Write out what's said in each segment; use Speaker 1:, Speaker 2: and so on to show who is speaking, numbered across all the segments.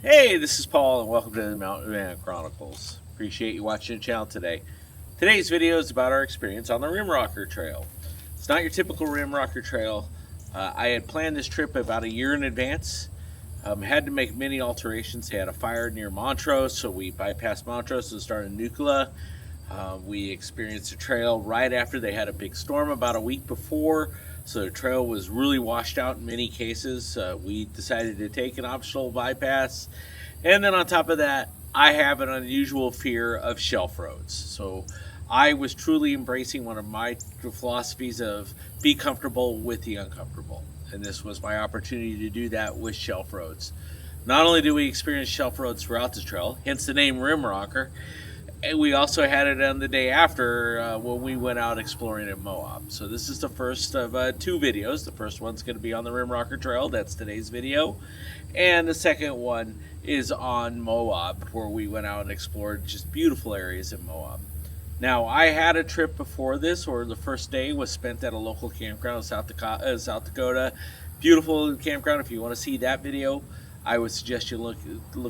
Speaker 1: Hey, this is Paul, and welcome to the Mountain Man Chronicles. Appreciate you watching the channel today. Today's video is about our experience on the Rimrocker Trail. It's not your typical Rimrocker Trail. I had planned this trip about a year in advance. Had to make many alterations. They had a fire near Montrose, so we bypassed Montrose and started Nuclear. We experienced a trail right after they had a big storm about a week before, so the trail was really washed out in many cases. We decided to take an optional bypass, and then on top of that, I have an unusual fear of shelf roads. So I was truly embracing one of my philosophies of be comfortable with the uncomfortable, and this was my opportunity to do that with shelf roads. Not only do we experience shelf roads throughout the trail, hence the name Rimrocker, and we also had it on the day after when we went out exploring in Moab. So this is the first of two videos. The first one's going to be on the Rimrocker Trail. That's today's video. And the second one is on Moab, where we went out and explored just beautiful areas in Moab. Now, I had a trip before this, or the first day was spent at a local campground in South Dakota. Beautiful campground. If you want to see that video, I would suggest you look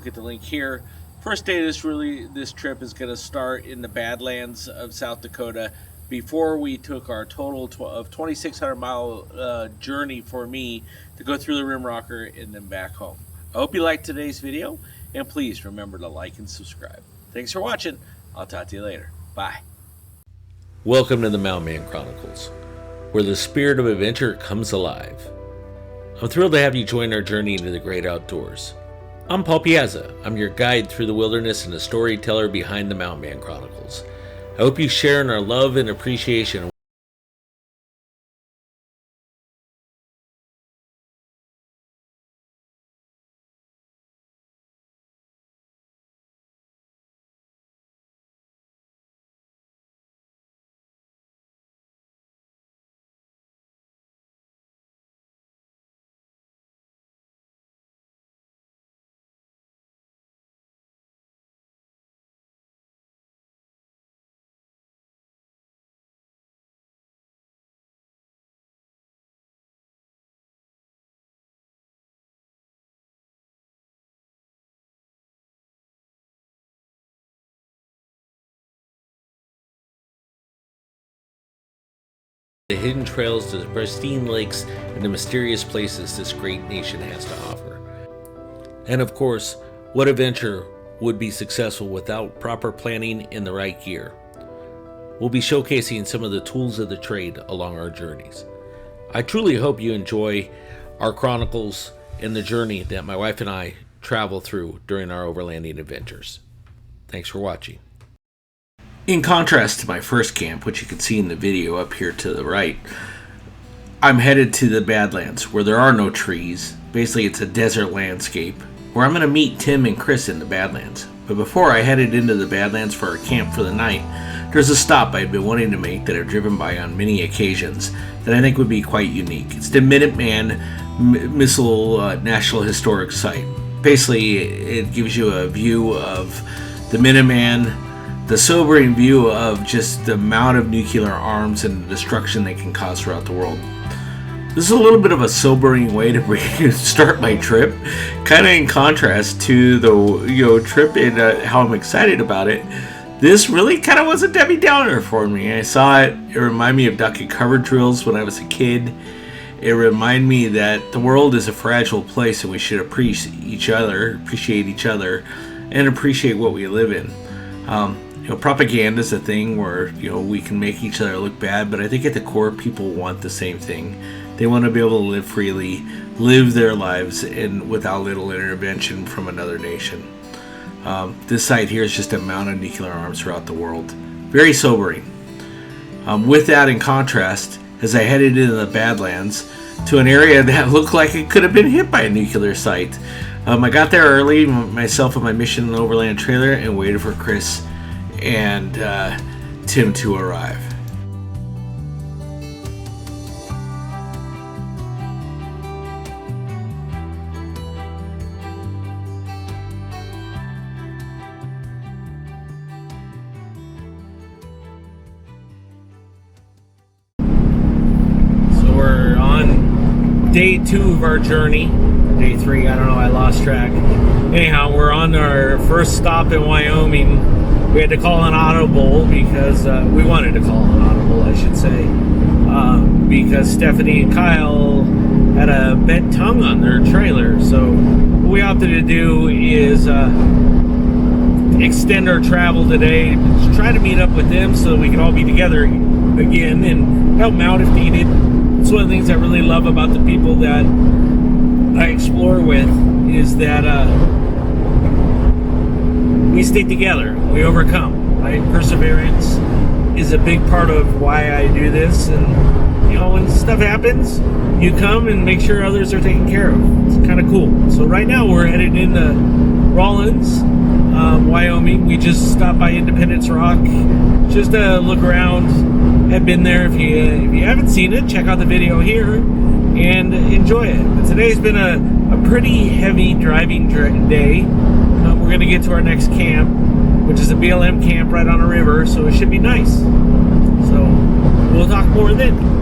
Speaker 1: at the link here. First day of this trip is going to start in the Badlands of South Dakota before we took our total of 2,600 mile journey for me to go through the Rimrocker and then back home. I hope you liked today's video, and please remember to like and subscribe. Thanks for watching. I'll talk to you later. Bye. Welcome to the Mountain Man Chronicles, where the spirit of adventure comes alive. I'm thrilled to have you join our journey into the great outdoors. I'm Paul Piazza. I'm your guide through the wilderness and the storyteller behind the Mountain Man Chronicles. I hope you share in our love and appreciation the hidden trails to the pristine lakes and the mysterious places this great nation has to offer. And of course, what adventure would be successful without proper planning and the right gear? We'll be showcasing some of the tools of the trade along our journeys. I truly hope you enjoy our chronicles and the journey that my wife and I travel through during our overlanding adventures. Thanks for watching. In contrast to my first camp, which you can see in the video up here to the right, I'm headed to the Badlands, where there are no trees. Basically, it's a desert landscape, where I'm going to meet Tim and Chris in the Badlands. But before I headed into the Badlands for our camp for the night, there's a stop I've been wanting to make that I've driven by on many occasions that I think would be quite unique. It's the Minuteman Missile National Historic Site. Basically, it gives you a view of the Minuteman, the sobering view of just the amount of nuclear arms and destruction they can cause throughout the world. This is a little bit of a sobering way to start my trip, kind of in contrast to the trip and how I'm excited about it. This really kind of was a Debbie Downer for me. I saw it. It reminded me of duck and cover drills when I was a kid. It reminded me that the world is a fragile place and we should appreciate each other, and appreciate what we live in. Propaganda is a thing where we can make each other look bad, but I think at the core people want the same thing. They want to be able to live freely, live their lives, and without little intervention from another nation. This site here is just a mountain of nuclear arms throughout the world. Very sobering. With that in contrast, as I headed into the Badlands to an area that looked like it could have been hit by a nuclear site. I got there early, myself and my Mission Overland trailer, and waited for Chris and Tim to arrive. So we're on day 2 of our journey. Day 3, I don't know, I lost track. Anyhow, we're on our first stop in Wyoming. We had to call an audible because we wanted to call an audible, I should say, because Stephany and Kyle had a bent tongue on their trailer. So what we opted to do is extend our travel today, try to meet up with them so we can all be together again and help them out if needed. It's one of the things I really love about the people that I explore with is that we stay together, we overcome, right? Perseverance is a big part of why I do this, and you know, when stuff happens, you come and make sure others are taken care of. It's kind of cool. So right now we're headed into Rawlins, Wyoming. We just stopped by Independence Rock just to look around. I've been there. If you haven't seen it, check out the video here and enjoy it. But today's been a pretty heavy driving day. We're going to get to our next camp, which is a BLM camp right on a river, so it should be nice. So we'll talk more then.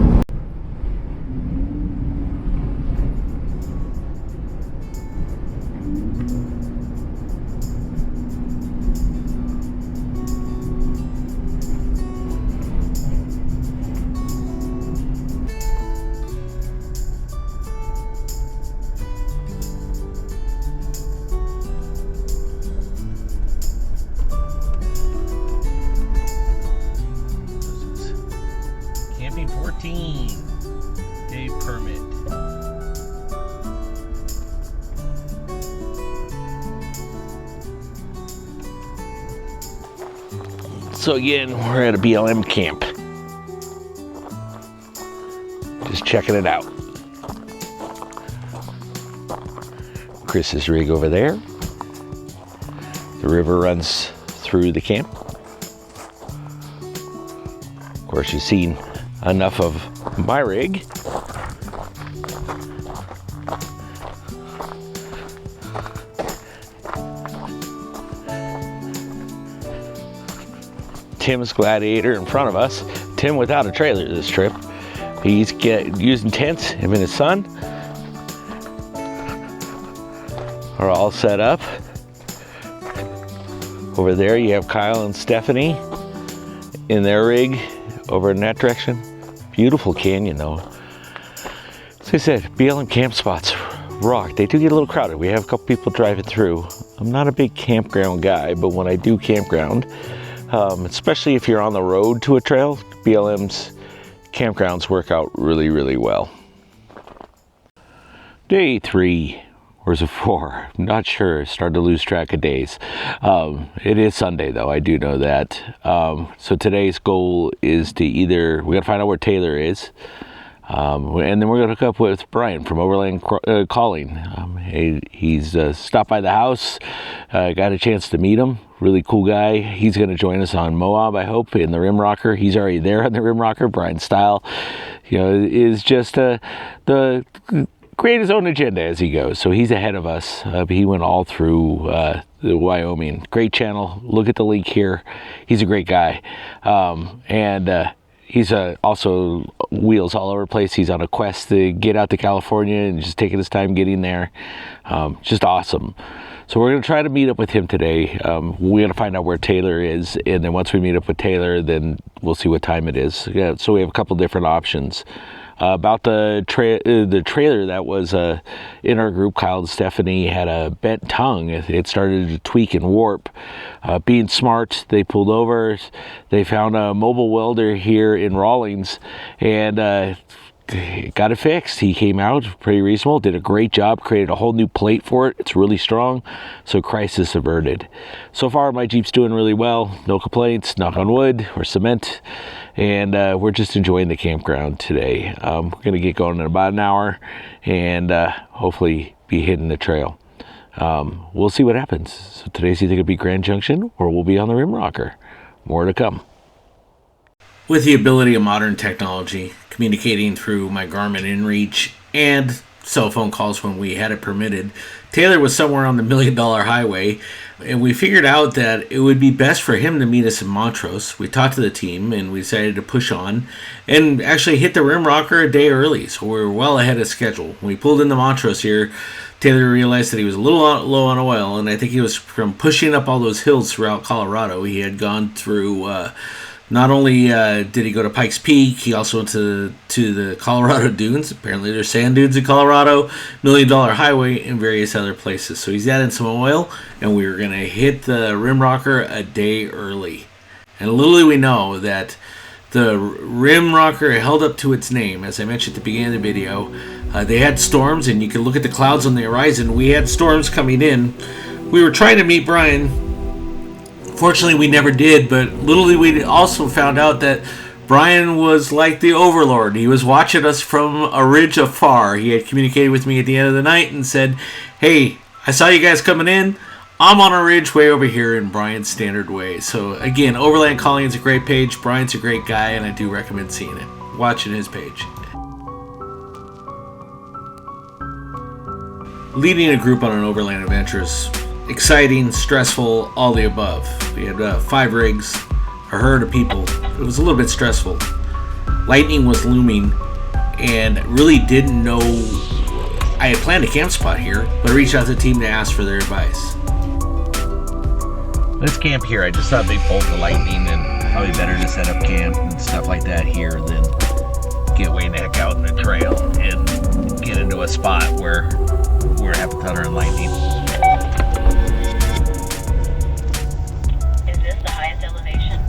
Speaker 1: Camping 14 day permit. So again, we're at a BLM camp. Just checking it out. Chris's rig over there. The river runs through the camp. Of course, you've seen enough of my rig. Tim's Gladiator in front of us. Tim without a trailer this trip. He's using tents. Him and his son are all set up. Over there you have Kyle and Stephany in their rig over in that direction. Beautiful canyon though. As I said, BLM camp spots rock. They do get a little crowded. We have a couple people driving through. I'm not a big campground guy, but when I do campground, especially if you're on the road to a trail, BLM's campgrounds work out really, really well. Day 3. Or is it 4? I'm not sure. Started to lose track of days. It is Sunday though, I do know that. So today's goal is to we gotta find out where Taylor is. And then we're gonna hook up with Brian from Overland Calling. He's stopped by the house, got a chance to meet him. Really cool guy. He's gonna join us on Moab, I hope, in the rim rocker. He's already there on the rim rocker. Brian's style, is just create his own agenda as he goes. So he's ahead of us. He went all through the Wyoming. Great channel. Look at the link here. He's a great guy. And he's also wheels all over the place. He's on a quest to get out to California and just taking his time getting there. Just awesome. So we're going to try to meet up with him today. We're going to find out where Taylor is. And then once we meet up with Taylor, then we'll see what time it is. Yeah, so we have a couple different options. About the trailer that was in our group, Kyle and Stephany had a bent tongue. It started to tweak and warp. Being smart, they pulled over. They found a mobile welder here in Rawlins and got it fixed. He came out pretty reasonable, did a great job, created a whole new plate for it. It's really strong, so crisis averted. So far, my Jeep's doing really well. No complaints, knock on wood or cement. And we're just enjoying the campground today. We're going to get going in about an hour and hopefully be hitting the trail. We'll see what happens. So today's either going to be Grand Junction or we'll be on the rim rocker. More to come. With the ability of modern technology, communicating through my Garmin InReach and cell phone calls when we had it permitted. Taylor was somewhere on the $1 Million Highway, and we figured out that it would be best for him to meet us in Montrose. We talked to the team, and we decided to push on and actually hit the rim rocker a day early, so we were well ahead of schedule. When we pulled into Montrose here, Taylor realized that he was a little low on oil, and I think he was from pushing up all those hills throughout Colorado. He had gone through, not only did he go to Pikes Peak, he also went to the Colorado Dunes. Apparently there's sand dunes in Colorado, $1 Million Highway, and various other places. So he's adding some oil, and we were going to hit the rim rocker a day early. And little do we know that the rim rocker held up to its name. As I mentioned at the beginning of the video, they had storms, and you can look at the clouds on the horizon. We had storms coming in. We were trying to meet Brian. Fortunately, we never did, but little did we also found out that Brian was like the Overlord. He was watching us from a ridge afar. He had communicated with me at the end of the night and said, "Hey, I saw you guys coming in. I'm on a ridge way over here," in Brian's standard way. So again, Overland Calling is a great page. Brian's a great guy, and I do recommend seeing it, watching his page. Leading a group on an overland adventure is exciting, stressful, all the above. We had 5 rigs, a herd of people. It was a little bit stressful. Lightning was looming, and really didn't know. I had planned a camp spot here, but I reached out to the team to ask for their advice.
Speaker 2: Let's camp here. I just thought they'd bolt the lightning, and probably better to set up camp and stuff like that here than get way the heck out in the trail and get into a spot where we're having thunder and lightning.
Speaker 3: Is this the highest elevation?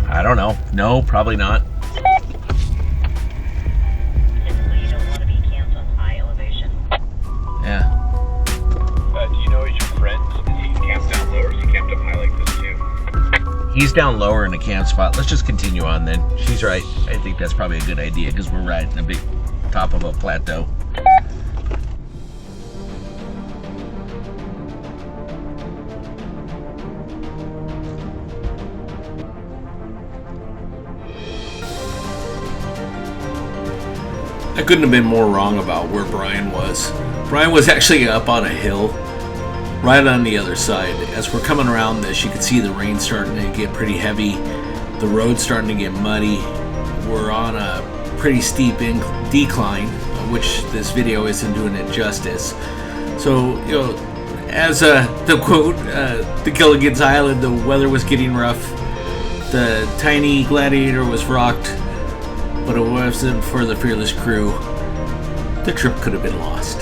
Speaker 2: I don't know. No, probably not.
Speaker 3: Typically, you don't want to be camped on high elevation.
Speaker 2: Yeah.
Speaker 4: Do you know, is your friend, is he camped down low or is he camped up high like this too?
Speaker 2: He's down lower in a camp spot. Let's just continue on then. She's right. I think that's probably a good idea because we're right in the big top of a plateau.
Speaker 1: I couldn't have been more wrong about where Brian was. Brian was actually up on a hill, right on the other side. As we're coming around this, you can see the rain starting to get pretty heavy. The road's starting to get muddy. We're on a pretty steep decline, which this video isn't doing it justice. So, you know, as the quote, the Gilligan's Island, the weather was getting rough. The tiny Gladiator was rocked, but it wasn't for the fearless crew. The trip could have been lost.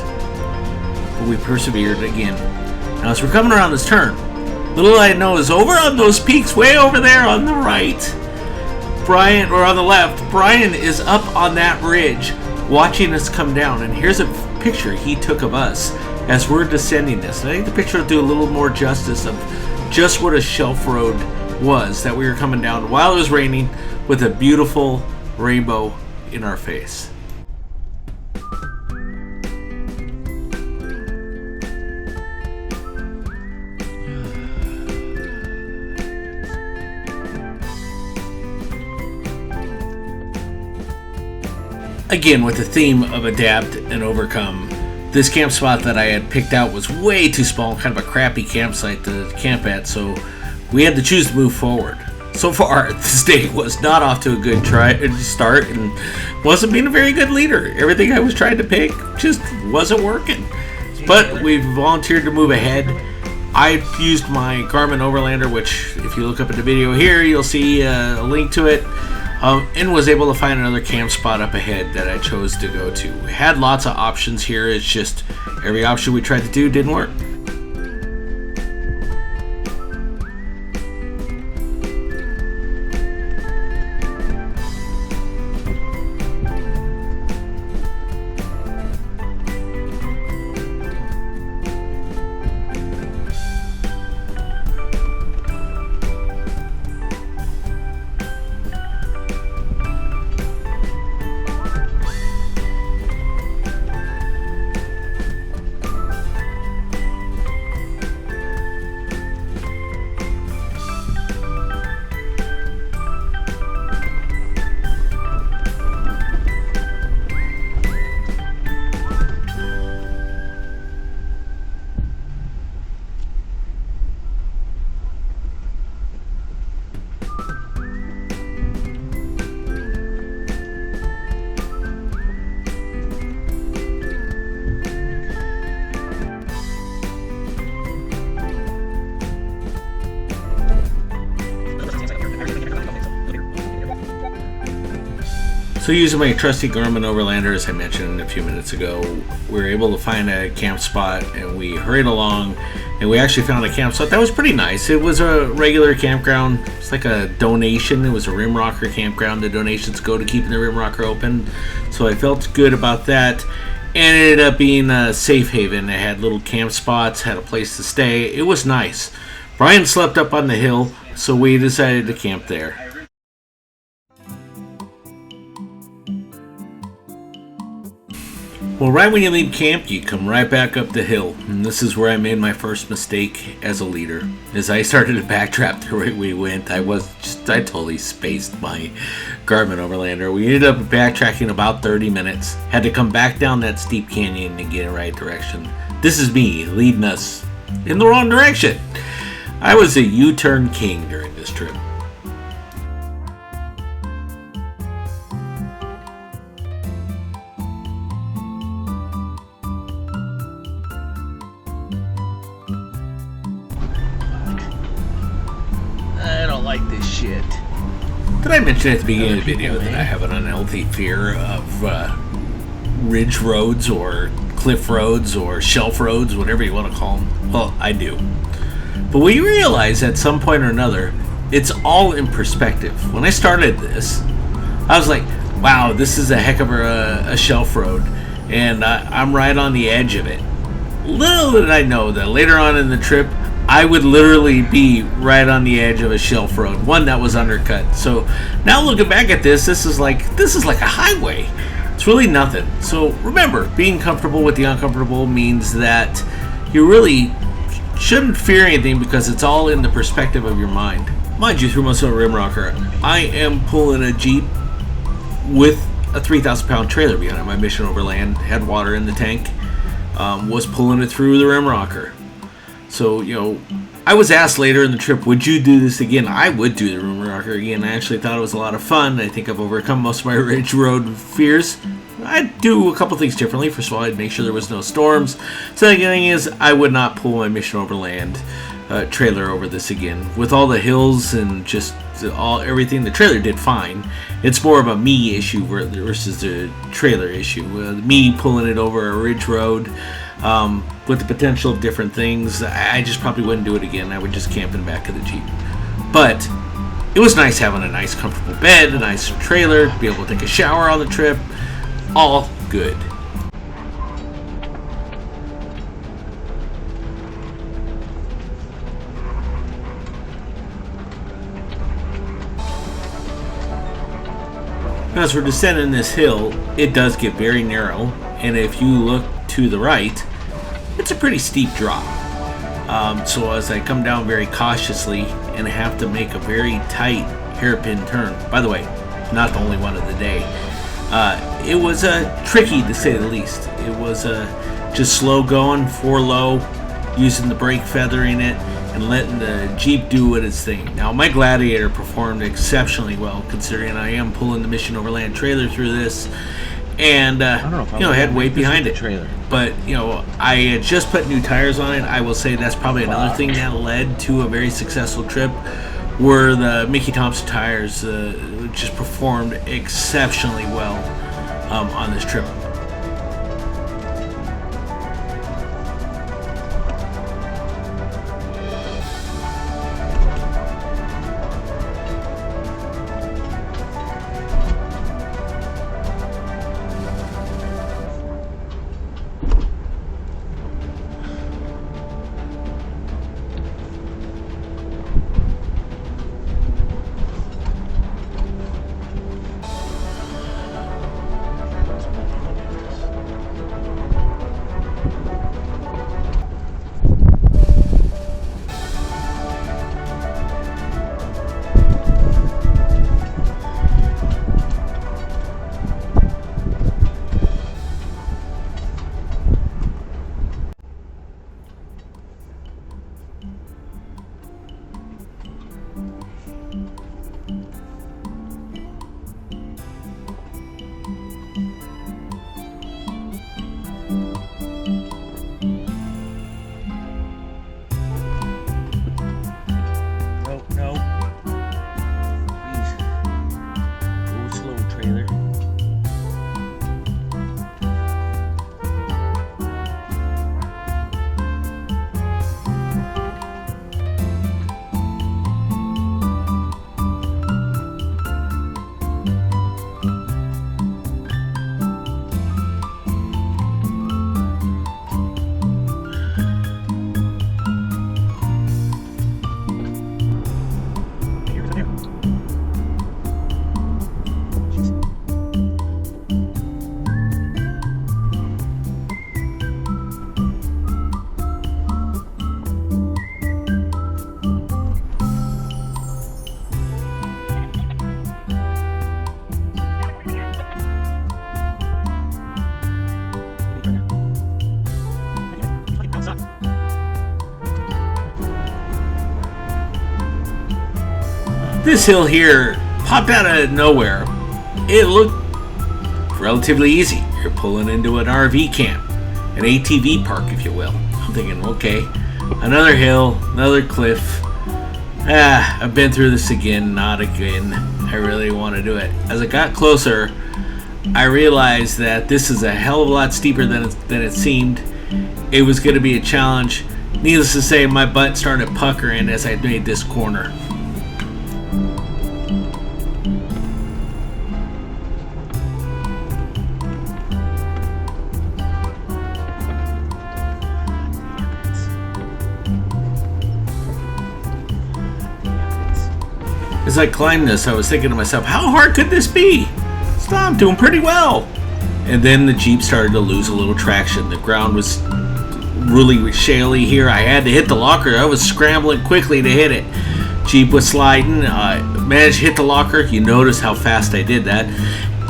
Speaker 1: But we persevered again. Now as we're coming around this turn, little I know is over on those peaks way over there on the right, Brian, or on the left, Brian is up on that ridge watching us come down. And here's a picture he took of us as we're descending this. And I think the picture will do a little more justice of just what a shelf road was that we were coming down while it was raining with a beautiful rainbow in our face. Again, with the theme of adapt and overcome, this camp spot that I had picked out was way too small, kind of a crappy campsite to camp at, so we had to choose to move forward. So far, this day was not off to a good start and wasn't being a very good leader. Everything I was trying to pick just wasn't working. But we volunteered to move ahead. I used my Garmin Overlander, which if you look up at the video here, you'll see a link to it, and was able to find another camp spot up ahead that I chose to go to. We had lots of options here. It's just every option we tried to do didn't work. So using my trusty Garmin Overlander, as I mentioned a few minutes ago, we were able to find a camp spot, and we hurried along, and we actually found a camp spot that was pretty nice. It was a regular campground. It's like a donation. It was a rim rocker campground. The donations go to keeping the rim rocker open, so I felt good about that. And it ended up being a safe haven. It had little camp spots, had a place to stay. It was nice. Brian slept up on the hill, so we decided to camp there. Well, right when you leave camp, you come right back up the hill. And this is where I made my first mistake as a leader. As I started to backtrap the way we went, I totally spaced my Garmin Overlander. We ended up backtracking about 30 minutes. Had to come back down that steep canyon and get in the right direction. This is me leading us in the wrong direction. I was a U-turn king during this trip.
Speaker 2: I don't like this shit.
Speaker 1: Did I mention at the beginning of the video that I have an unhealthy fear of ridge roads or cliff roads or shelf roads, whatever you want to call them? Well, I do. But we realize at some point or another, it's all in perspective. When I started this, I was like, wow, this is a heck of a shelf road, and I'm right on the edge of it. Little did I know that later on in the trip, I would literally be right on the edge of a shelf road, one that was undercut. So now looking back at this is like a highway. It's really nothing. So remember, being comfortable with the uncomfortable means that you really shouldn't fear anything because it's all in the perspective of your mind. Mind you, through my rim rocker, I am pulling a Jeep with a 3,000 pound trailer behind it. My Mission Overland had water in the tank, was pulling it through the rim rocker. So, I was asked later in the trip, would you do this again? I would do the rim rocker again. I actually thought it was a lot of fun. I think I've overcome most of my ridge road fears. I'd do a couple things differently. First of all, I'd make sure there was no storms. Second thing is, I would not pull my Mission Overland trailer over this again. With all the hills and just everything, the trailer did fine. It's more of a me issue versus the trailer issue. Me pulling it over a ridge road with the potential of different things, I just probably wouldn't do it again. I would just camp in the back of the Jeep. But it was nice having a nice comfortable bed, a nice trailer, be able to take a shower on the trip. All good. As we're descending this hill, it does get very narrow, and if you look to the right, it's a pretty steep drop. So as I come down very cautiously and have to make a very tight hairpin turn, by the way, not the only one of the day, it was tricky to say the least. It was just slow going, 4 low, using the brake feathering it, and letting the Jeep do its thing. Now, my Gladiator performed exceptionally well, considering I am pulling the Mission Overland trailer through this, and I had weight behind it.
Speaker 2: Trailer.
Speaker 1: But I had just put new tires on it. I will say that's probably another thing that led to a very successful trip, were the Mickey Thompson tires just performed exceptionally well on this trip. This hill here popped out of nowhere. It looked relatively easy. You're pulling into an RV camp, an ATV park, if you will. I'm thinking, okay, another hill, another cliff. I've been through this again, not again. I really want to do it. As I got closer, I realized that this is a hell of a lot steeper than it seemed. It was going to be a challenge. Needless to say, my butt started puckering as I made this corner. As I climbed this, I was thinking to myself, how hard could this be? I'm doing pretty well. And then the Jeep started to lose a little traction. The ground was really shaly here. I had to hit the locker. I was scrambling quickly to hit it. Jeep was sliding. Managed to hit the locker. You notice how fast I did that.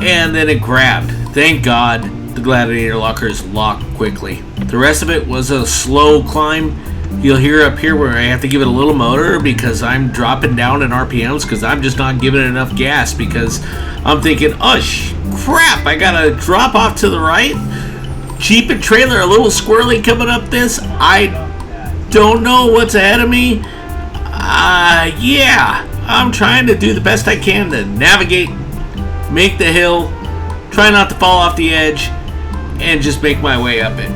Speaker 1: And then it grabbed. Thank God the Gladiator locker is locked quickly. The rest of it was a slow climb. You'll hear up here where I have to give it a little motor because I'm dropping down in RPMs because I'm just not giving it enough gas because I'm thinking, crap, I gotta drop off to the right. Jeep and trailer a little squirrely coming up this. I don't know what's ahead of me. Yeah, I'm trying to do the best I can to navigate, make the hill, try not to fall off the edge, and just make my way up it.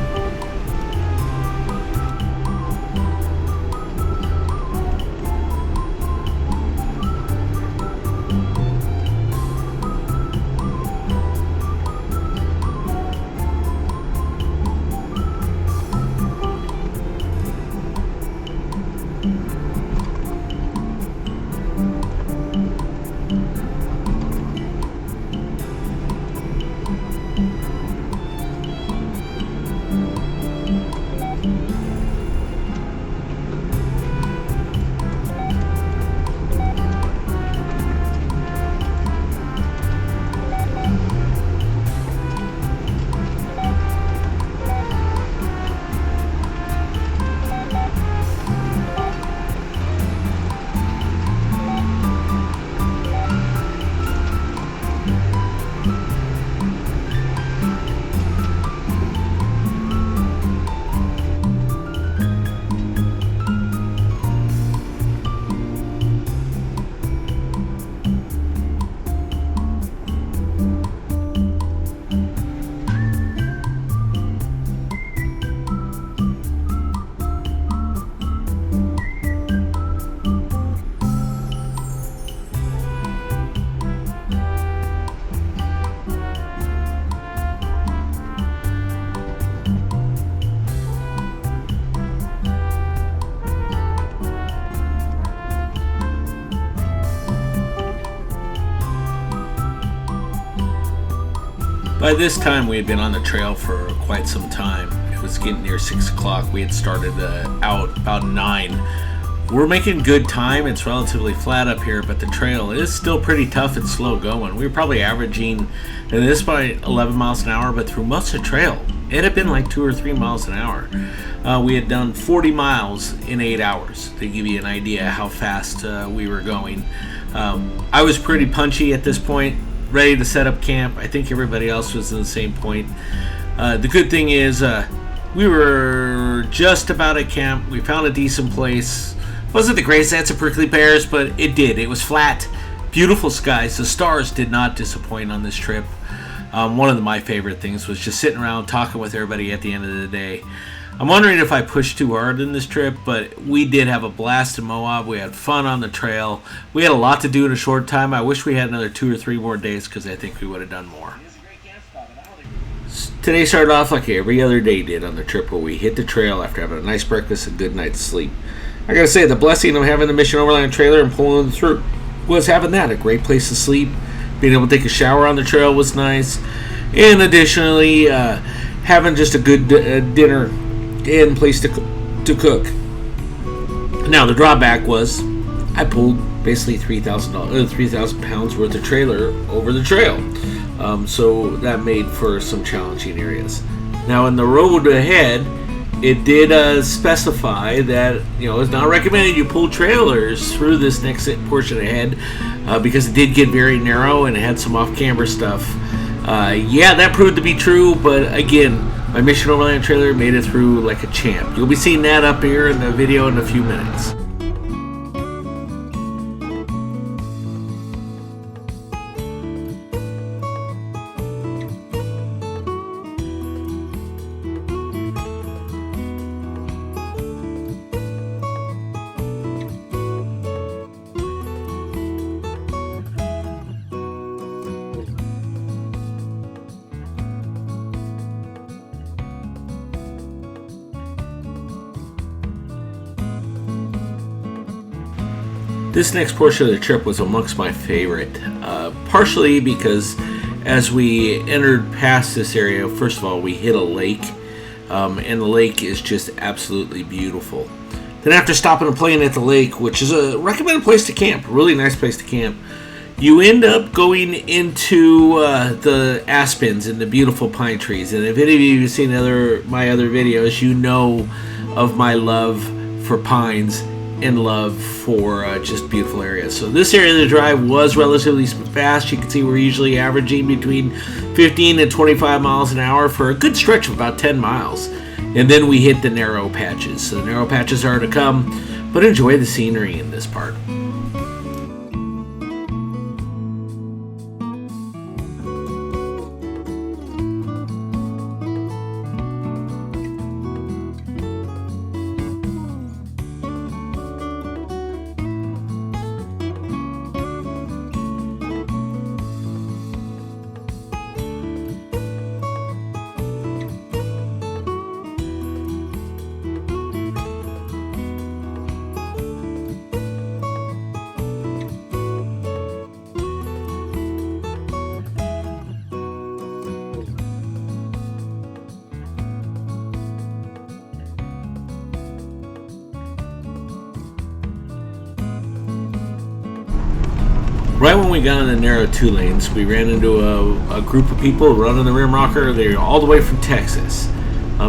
Speaker 1: By this time, we had been on the trail for quite some time. It was getting near 6 o'clock. We had started out about 9. We're making good time. It's relatively flat up here, but the trail is still pretty tough and slow going. We were probably averaging, at this point, 11 miles an hour, but through most of the trail, it had been like 2 or 3 miles an hour. We had done 40 miles in 8 hours, to give you an idea how fast we were going. I was pretty punchy at this point, ready to set up camp. I think everybody else was in the same point. The good thing is we were just about at camp. We found a decent place. Wasn't the greatest sense of prickly pears, but it did. It was flat, beautiful skies. The stars did not disappoint on this trip. One of my favorite things was just sitting around talking with everybody at the end of the day. I'm wondering if I pushed too hard in this trip, but we did have a blast in Moab. We had fun on the trail. We had a lot to do in a short time. I wish we had another 2 or 3 more days because I think we would have done more. Today started off like every other day did on the trip, where we hit the trail after having a nice breakfast and a good night's sleep. I gotta say, the blessing of having the Mission Overland trailer and pulling through was having that. A great place to sleep. Being able to take a shower on the trail was nice. And additionally, having just a good dinner and place to cook. Now, the drawback was I pulled basically 3,000 pounds worth of trailer over the trail. So that made for some challenging areas. Now, in the road ahead, it did specify that, you know, it's not recommended you pull trailers through this next portion ahead because it did get very narrow and it had some off-camber stuff. Yeah, that proved to be true, but again, my Mission Overland trailer made it through like a champ. You'll be seeing that up here in the video in a few minutes. This next portion of the trip was amongst my favorite, partially because as we entered past this area, first of all, we hit a lake, and the lake is just absolutely beautiful. Then after stopping and playing at the lake, which is a recommended place to camp, a really nice place to camp, you end up going into the aspens and the beautiful pine trees. And if any of you have seen my other videos, you know of my love for pines and love for just beautiful areas. So this area of the drive was relatively fast. You can see we're usually averaging between 15 and 25 miles an hour for a good stretch of about 10 miles. And then we hit the narrow patches. So the narrow patches are to come, but enjoy the scenery in this part. Right when we got in the narrow two lanes, we ran into a group of people running the rim rocker. They were all the way from Texas.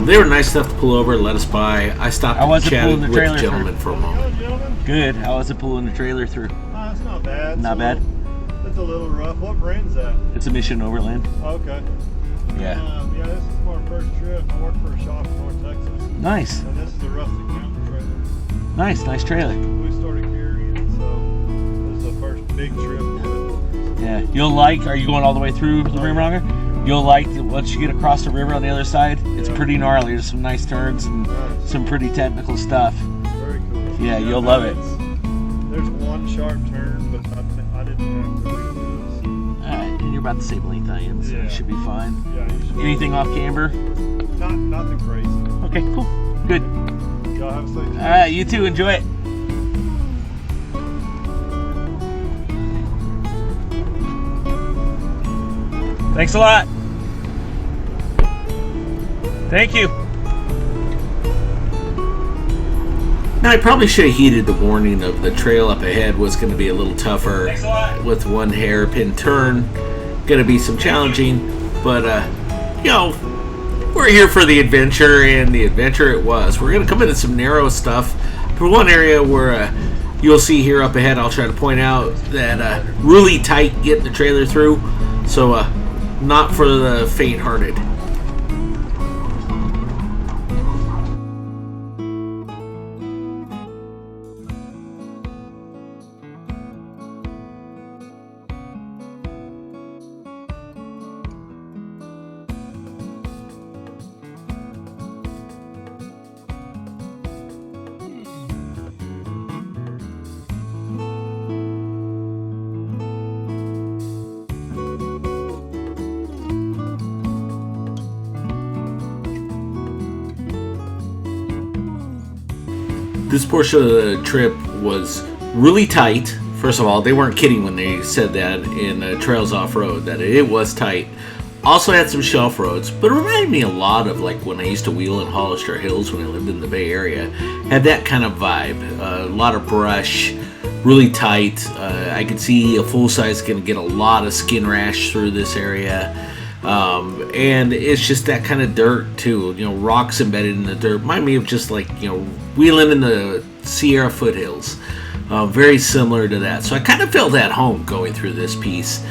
Speaker 1: They were nice enough to pull over and let us by. I stopped and chatted with the gentleman for a moment.
Speaker 2: Good. How was it pulling the trailer through?
Speaker 5: It's not bad.
Speaker 2: Not bad?
Speaker 5: It's a little rough. What brand's that?
Speaker 2: It's a Mission Overland.
Speaker 5: Okay.
Speaker 2: Yeah.
Speaker 5: Yeah, this is our first trip. I work for a shop in North Texas.
Speaker 2: Nice.
Speaker 5: And this is a rustic camper trailer.
Speaker 2: Nice trailer.
Speaker 5: We started carrying it, so this is the first big trip.
Speaker 2: Yeah. Are you going all the way through the rim rocker? You'll like once you get across the river on the other side. It's pretty gnarly. There's some nice turns and some pretty technical stuff.
Speaker 5: Very cool.
Speaker 2: Yeah, you'll love it.
Speaker 5: There's one sharp turn, but I didn't have to redo this.
Speaker 2: Alright, and you're about the same length I am, so you should be fine.
Speaker 5: Yeah, you should.
Speaker 2: Anything off camber?
Speaker 5: Nothing crazy.
Speaker 2: Okay, cool. Good.
Speaker 5: Y'all have a safe day.
Speaker 2: Alright, you too. Enjoy it. Thanks a lot. Thank you.
Speaker 1: Now, I probably should have heeded the warning of the trail up ahead was going to be a little tougher with one hairpin turn. Going to be some challenging, but you know, we're here for the adventure, and the adventure it was. We're going to come into some narrow stuff. For one area where you'll see here up ahead, I'll try to point out that really tight getting the trailer through. So not for the faint-hearted. This portion of the trip was really tight. First of all, they weren't kidding when they said that in Trails Off-Road, that it was tight. Also had some shelf roads, but it reminded me a lot of like when I used to wheel in Hollister Hills when I lived in the Bay Area. Had that kind of vibe. A lot of brush, really tight. I could see a full size can get a lot of skin rash through this area. And it's just that kind of dirt too, rocks embedded in the dirt. Remind me of just like, wheeling in the Sierra foothills. Very similar to that. So I kind of felt at home going through this piece.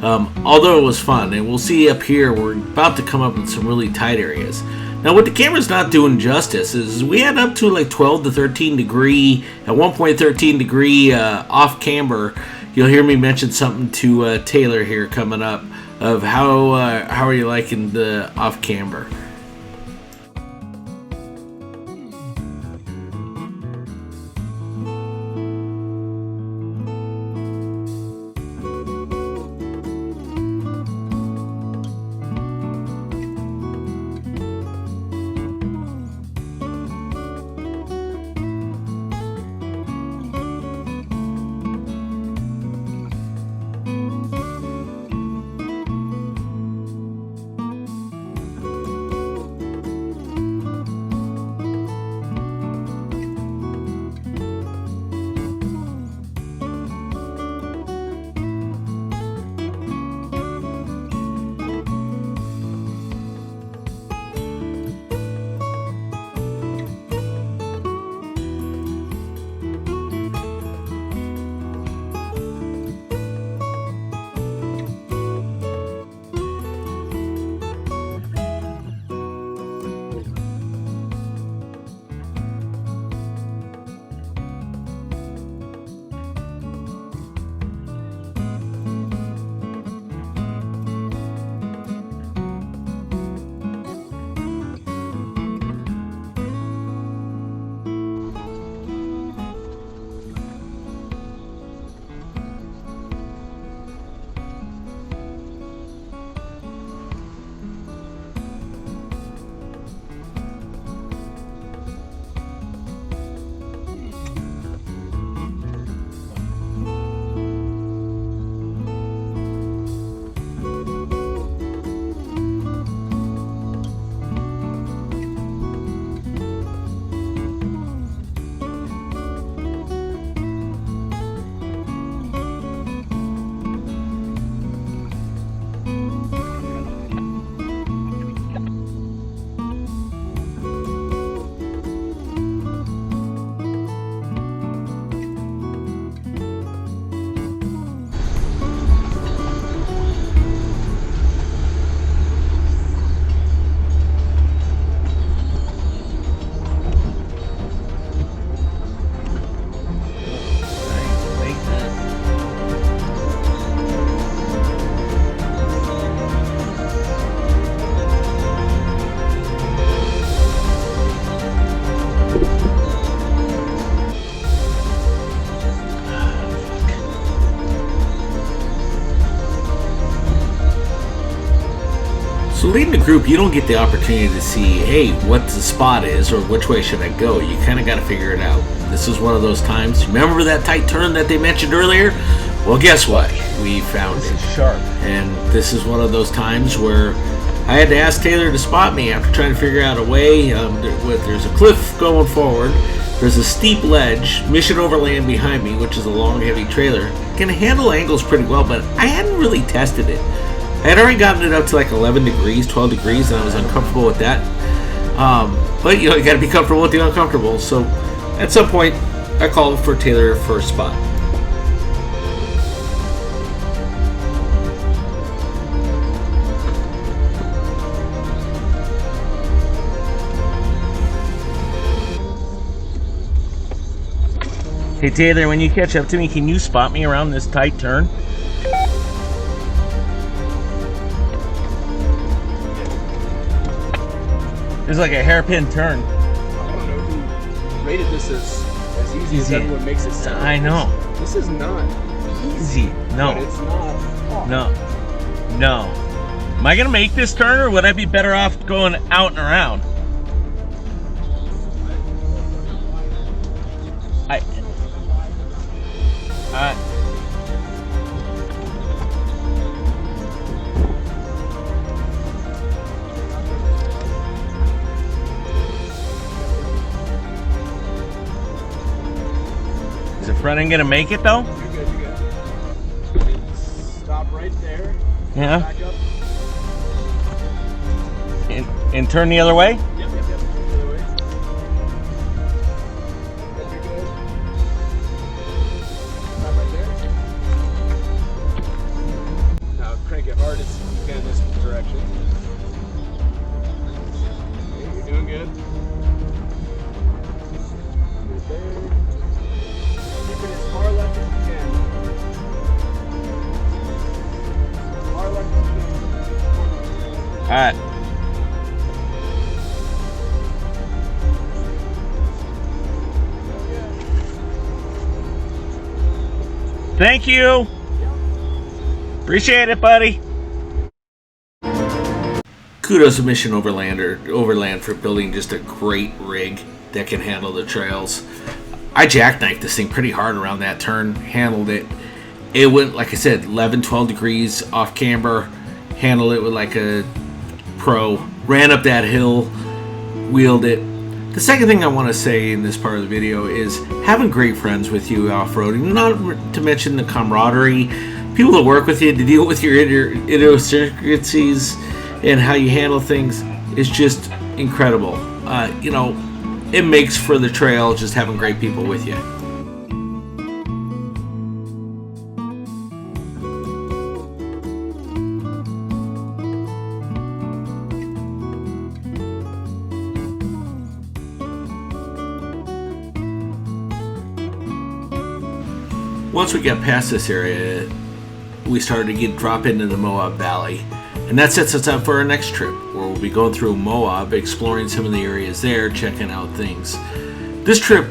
Speaker 1: Although it was fun. And we'll see up here, we're about to come up in some really tight areas. Now what the camera's not doing justice is we had up to like 12 to 13 degree, at one point 13 degree off camber. You'll hear me mention something to Taylor here coming up of how are you liking the off camber. So leading the group, you don't get the opportunity to see, hey, what the spot is or which way should I go. You kind of got to figure it out. This is one of those times. Remember that tight turn that they mentioned earlier? Well, guess what? We found it.
Speaker 2: This is sharp.
Speaker 1: And this is one of those times where I had to ask Taylor to spot me after trying to figure out a way. There's a cliff going forward. There's a steep ledge, Mission Overland behind me, which is a long, heavy trailer. Can handle angles pretty well, but I hadn't really tested it. I had already gotten it up to like 11 degrees, 12 degrees, and I was uncomfortable with that. But you got to be comfortable with the uncomfortable. So at some point, I called for Taylor for a spot.
Speaker 2: Hey Taylor, when you catch up to me, can you spot me around this tight turn? There's like a hairpin turn.
Speaker 6: I don't know who rated this as easy as everyone makes it sound.
Speaker 2: I know.
Speaker 6: This is not
Speaker 2: Easy. No.
Speaker 6: but it's not hard.
Speaker 2: No. Am I gonna make this turn, or would I be better off going out and around? Is the front end gonna make it though?
Speaker 6: You're good. Stop right there.
Speaker 2: Yeah.
Speaker 6: Back up.
Speaker 2: And turn the other way?
Speaker 6: Yep. The other way. That'd be good. Stop right there. Now crank it hard as you can in this direction. Okay, you're doing good. Good there. Keep it as far left as you can. Far left as you can.
Speaker 2: All right. Thank you. Appreciate it, buddy.
Speaker 1: Kudos to Mission Overland for building just a great rig that can handle the trails. I jackknifed this thing pretty hard around that turn, handled it. It went, like I said, 11, 12 degrees off camber, handled it with like a pro, ran up that hill, wheeled it. The second thing I want to say in this part of the video is having great friends with you off-roading, not to mention the camaraderie, people that work with you to deal with your idiosyncrasies and how you handle things is just incredible. You know, it makes for the trail just having great people with you. Once we got past this area, we started to drop into the Moab Valley, and that sets us up for our next trip, where we'll be going through Moab, exploring some of the areas there, checking out things. This trip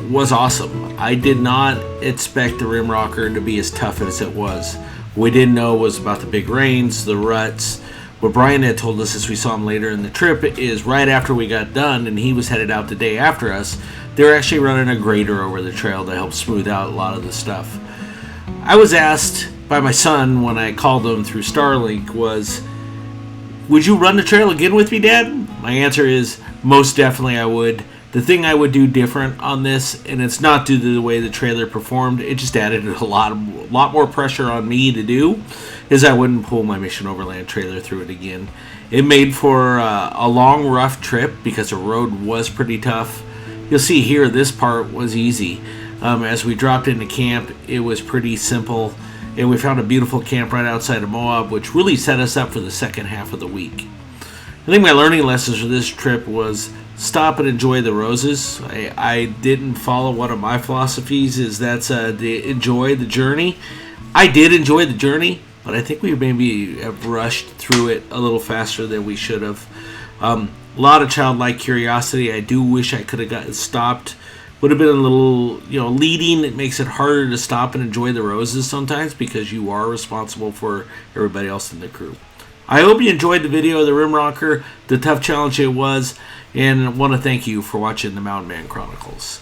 Speaker 1: was awesome. I did not expect the rim rocker to be as tough as it was. What we didn't know was about the big rains, the ruts. What Brian had told us as we saw him later in the trip is right after we got done and he was headed out the day after us, they were actually running a grader over the trail to help smooth out a lot of the stuff. I was asked by my son when I called him through Starlink was, would you run the trail again with me, Dad? My answer is most definitely I would. The thing I would do different on this, and it's not due to the way the trailer performed, it just added a lot more pressure on me to do, is I wouldn't pull my Mission Overland trailer through it again. It made for a long, rough trip because the road was pretty tough. You'll see here this part was easy. As we dropped into camp, it was pretty simple, and we found a beautiful camp right outside of Moab, which really set us up for the second half of the week. I think my learning lessons for this trip was stop and enjoy the roses. I didn't follow one of my philosophies, is that's enjoy the journey. I did enjoy the journey, but I think we maybe have rushed through it a little faster than we should have. A lot of childlike curiosity. I do wish I could have gotten stopped. Would have been a little, leading. It makes it harder to stop and enjoy the roses sometimes because you are responsible for everybody else in the crew. I hope you enjoyed the video of the rim rocker, the tough challenge it was, and I want to thank you for watching the Mountain Man Chronicles.